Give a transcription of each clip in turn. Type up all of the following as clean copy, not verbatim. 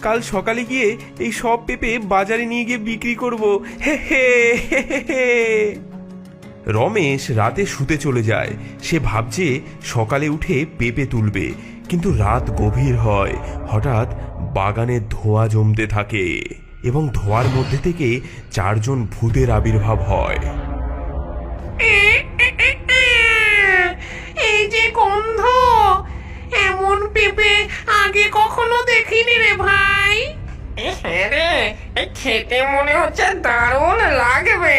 কাল সকালে গিয়ে এই সব পেঁপে বাজারে নিয়ে গিয়ে বিক্রি করব। হে হে হে হে হে। রমেশ রাতে শুতে চলে যায়। সে ভাবছে সকালে উঠে পেঁপে তুলবে, কিন্তু রাত গভীর হয়। হঠাৎ বাগানে ধোঁয়া জমতে থাকে এবং ধোঁয়ার মধ্যে থেকে 4 জন ভূতের আবির্ভাব হয়। এই যে গন্ধ, এমন পেঁপে আগে কখনো দেখিনি রে ভাই। হ্যাঁ রে, খেতে মনে হচ্ছে দারুণ লাগবে।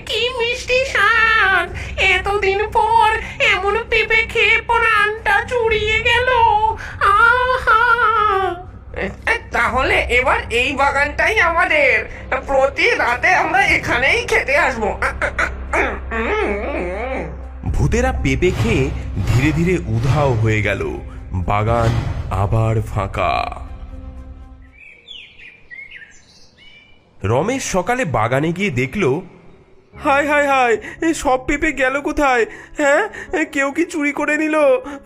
কি মিষ্টি স্বাদ! এতদিন পর এমন পেঁপে খেয়ে প্রাণটা জুড়িয়ে গেল। আহা! তাহলে এবার এই বাগানটাই আমাদের, প্রতি রাতে আমরা এখানেই খেতে আসবো। ভূতেরা পেঁপে খেয়ে ধীরে ধীরে উধাও হয়ে গেল। বাগান আবার ফাঁকা। রমেশ সকালে বাগানে গিয়ে দেখল, হায় হায় হায়, সব পেঁপে গেল কোথায়? হ্যাঁ, কেউ কি চুরি করে নিল?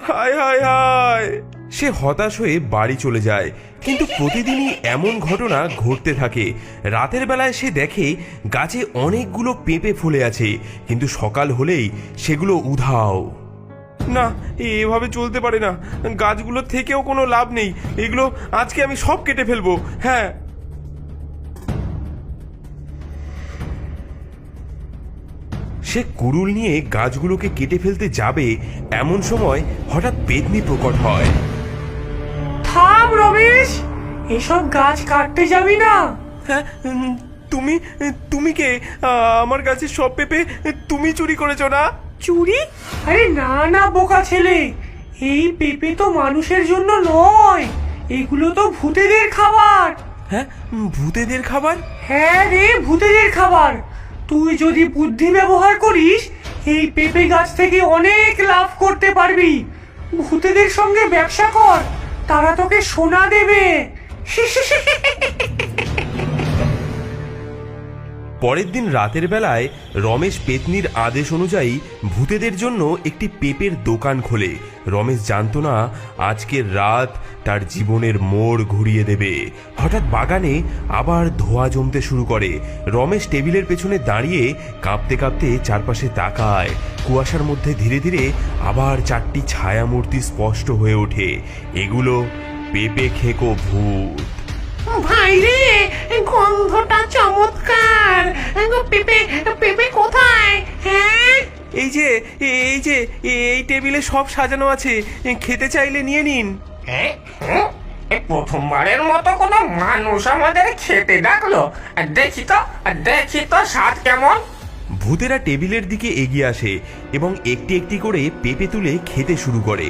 হায় হায় হায়। সে হতাশ হয়ে বাড়ি চলে যায়। কিন্তু প্রতিদিনই এমন ঘটনা ঘটতে থাকে। রাতের বেলায় সে দেখে গাছে অনেকগুলো পেঁপে ফুলে আছে, কিন্তু সকাল হলেই সেগুলো উধাও। না, এভাবে চলতে পারে না। গাছগুলো থেকেও কোনো লাভ নেই। এগুলো আজকে আমি সব কেটে ফেলবো। হ্যাঁ। সে কুড়ুল নিয়ে গাছগুলোকে কেটে ফেলতে যাবে, এমন সময় হঠাৎ পেতনি প্রকট হয়। থাম রমেশ, এসব গাছ কাটতে যাবি না। হ্যাঁ, তুমি তুমি কে? আমার গাছের সব পেঁপে তুমি চুরি করেছো না? চুরি? আরে না না বোকা ছেলে, এই পেঁপে তো মানুষের জন্য নয়, এগুলো তো ভূতেদের খাবার। হ্যাঁ, ভূতেদের খাবার? হ্যাঁ রে, ভূতেদের খাবার। তুই যদি বুদ্ধি ব্যবহার করিস, এই পেঁপে গাছ থেকে অনেক লাভ করতে পারবি। ভূতেদের সঙ্গে ব্যবসা কর, তারা তোকে সোনা দেবে। পরের দিন রাতের বেলায় রমেশ পেতনির আদেশ অনুযায়ী ভূতেদের জন্য একটি পেঁপের দোকান খোলে। রমেশ জানতো না আজকের রাত তার জীবনের মোড় ঘুরিয়ে দেবে। হঠাৎ বাগানে আবার ধোঁয়া জমতে শুরু করে। রমেশ টেবিলের পেছনে দাঁড়িয়ে কাঁপতে কাঁপতে চারপাশে তাকায়। কুয়াশার মধ্যে ধীরে ধীরে আবার 4টি ছায়ামূর্তি স্পষ্ট হয়ে ওঠে। এগুলো পেঁপে খেকো ভূত। ভাই রে, গন্ধটা চমৎকার। পেঁপে পেঁপে কোথায়? হ্যাঁ, এই যে এই টেবিলে সব সাজানো আছে, খেতে চাইলে নিয়ে নিন। প্রথমবারের মতো কোনো মানুষ আমাদের খেতে ডাকলো। দেখি তো স্বাদ কেমন। ভূতেরা টেবিলের দিকে এগিয়ে আসে এবং একটি একটি করে পেঁপে তুলে খেতে শুরু করে।